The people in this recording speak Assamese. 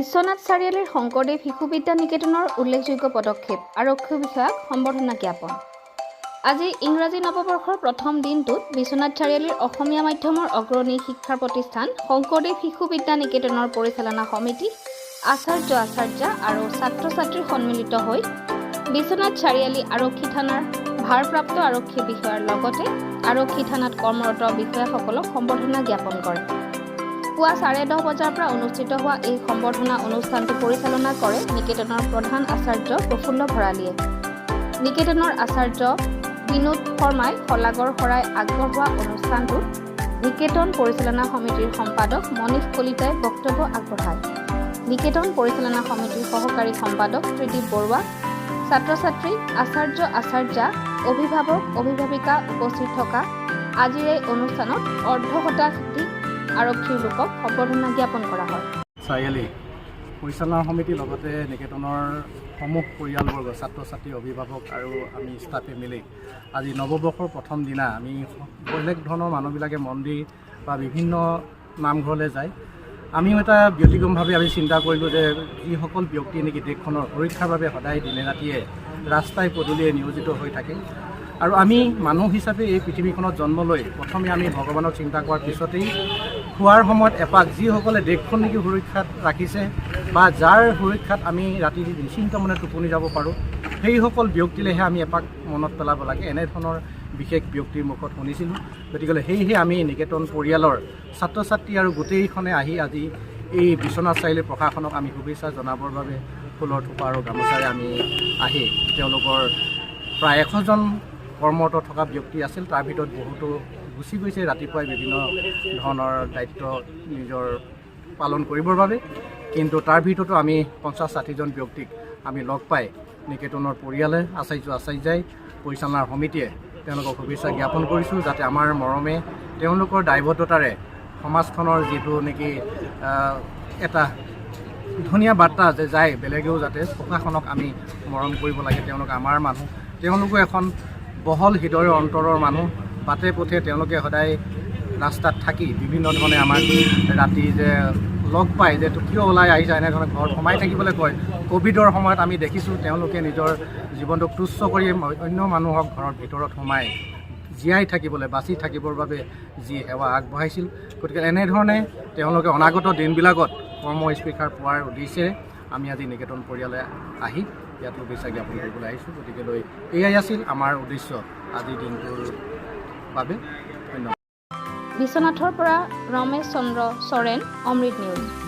বিশ্বনাথ চাৰিআলিৰ শংকৰদেৱ শিশু বিদ্যা নিকেতনৰ উল্লেখযোগ্য পদক্ষেপ আৰক্ষী বিষয়াক সম্বৰ্ধনা জ্ঞাপন। আজি ইংৰাজী নৱবৰ্ষৰ প্ৰথম দিনটোত বিশ্বনাথ চাৰিআলিৰ অসমীয়া মাধ্যমৰ অগ্ৰণী শিক্ষা প্ৰতিষ্ঠান শংকৰদেৱ শিশু বিদ্যা নিকেতনৰ পৰিচালনা সমিতি, আচাৰ্য আৰু ছাত্ৰ-ছাত্ৰীৰ সন্মিলিত হৈ বিশ্বনাথ চাৰিআলি আৰক্ষী থানাৰ ভাৰপ্ৰাপ্ত আৰক্ষী বিষয়াৰ লগতে আৰক্ষী থানাত কৰ্মৰত বিষয়াসকলক সম্বৰ্ধনা জ্ঞাপন কৰে। পুৱা 10:30 বজাৰ পৰা অনুষ্ঠিত হোৱা এই সম্বৰ্ধনা অনুষ্ঠানটো পৰিচালনা কৰে নিকেতনৰ প্ৰধান আচাৰ্য প্ৰফুল্ল ভৰালীয়ে। নিকেতনৰ আচাৰ্য বিনোদ শৰ্মাই শলাগৰ শৰাই আগবঢ়োৱা অনুষ্ঠানটোত নিকেতন পৰিচালনা সমিতিৰ সম্পাদক মনীষ কলিতাই বক্তব্য আগবঢ়ায়। নিকেতন পৰিচালনা সমিতিৰ সহকাৰী সম্পাদক ত্ৰিদীপ বৰুৱা, ছাত্ৰ-ছাত্ৰী, আচাৰ্য, অভিভাৱক, অভিভাৱিকা উপস্থিত থকা আজিৰ এই অনুষ্ঠানত অৰ্ধশতাধিক আৰক্ষীৰ লোকক সম্বৰ্ধনা জ্ঞাপন কৰা হয়। চাৰিআলি পৰিচালনা সমিতিৰ লগতে নিকেতনৰ সমূহ পৰিয়ালবৰ্গ, ছাত্ৰ-ছাত্ৰী, অভিভাৱক আৰু আমি ষ্টাফে মিলি আজি নৱবৰ্ষৰ প্ৰথম দিনা আমি বেলেগ ধৰণৰ মানুহবিলাকে মন্দিৰ বা বিভিন্ন নামঘৰলৈ যায়। আমিও এটা ব্যতিক্ৰমভাৱে আমি চিন্তা কৰিলোঁ যে যিসকল ব্যক্তি নেকি দেশখনৰ সুৰক্ষাৰ বাবে সদায় দিনে ৰাতিয়ে ৰাস্তাই পদূলিয়ে নিয়োজিত হৈ থাকে আৰু আমি মানুহ হিচাপে এই পৃথিৱীখনত জন্ম লৈ প্ৰথমে আমি ভগৱানক চিন্তা কৰাৰ পিছতেই খোৱাৰ সময়ত এপাক যিসকলে দেশখন নেকি সুৰক্ষাত ৰাখিছে বা যাৰ সুৰক্ষাত আমি ৰাতি নিশ্চিন্ত মনে টোপনি যাব পাৰোঁ, সেইসকল ব্যক্তিলেহে আমি এপাক মনত পেলাব লাগে। এনেধৰণৰ বিশেষ ব্যক্তিৰ মুখত শুনিছিলোঁ। গতিকে সেয়েহে আমি নিকেতন পৰিয়ালৰ ছাত্ৰ-ছাত্ৰী আৰু গোটেইখনে আহি আজি এই বিশ্বনাথ চাৰিআলি প্ৰশাসনক আমি শুভেচ্ছা জনাবৰ বাবে ফুলৰ থোপা আৰু গামোচাৰে আমি আহি তেওঁলোকৰ প্ৰায় 100জন কৰ্মৰত থকা ব্যক্তি আছিল। তাৰ ভিতৰত বহুতো গুচি গৈছে ৰাতিপুৱাই বিভিন্ন ধৰণৰ দায়িত্ব নিজৰ পালন কৰিবৰ বাবে, কিন্তু তাৰ ভিতৰতো আমি 50-60জন ব্যক্তিক আমি লগ পাই নিকেতনৰ পৰিয়ালে, আচাৰ্যই, পৰিচালনাৰ সমিতিয়ে তেওঁলোকক শুভেচ্ছা জ্ঞাপন কৰিছোঁ, যাতে আমাৰ মৰমে তেওঁলোকৰ দায়বদ্ধতাৰে সমাজখনৰ যিটো নেকি এটা ধুনীয়া বাৰ্তা যে যায় বেলেগেও যাতে প্ৰশাসনক আমি মৰম কৰিব লাগে। তেওঁলোক আমাৰ মানুহ, তেওঁলোকো এখন বহল হৃদয়ৰ অন্তৰৰ মানুহ। বাটে পথে তেওঁলোকে সদায় ৰাস্তাত থাকি বিভিন্ন ধৰণে আমাক ৰাতি যে লগ পায় যে কিয় ওলাই আহিছা, এনেধৰণে ঘৰত সোমাই থাকিবলৈ কয়। ক'ভিডৰ সময়ত আমি দেখিছোঁ তেওঁলোকে নিজৰ জীৱনটোক তুচ্ছ কৰি অন্য মানুহক ঘৰৰ ভিতৰত সোমাই জীয়াই থাকিবলৈ, বাচি থাকিবৰ বাবে যি সেৱা আগবঢ়াইছিল। গতিকে এনেধৰণে তেওঁলোকে অনাগত দিনবিলাকত কৰ্মস্পৃহাৰ পোৱাৰ উদ্দেশ্যে আমি আজি নিকেতন পৰিয়ালে আহি ইয়াত শুভেচ্ছা জ্ঞাপন কৰিবলৈ আহিছোঁ। গতিকেলৈ এয়াই আছিল আমাৰ উদ্দেশ্য আজিৰ দিনটোৰ বাবে। ধন্যবাদ। বিশ্বনাথৰ পৰা ৰমেশ চন্দ্ৰ চৰেণ, অমৃত নিউজ।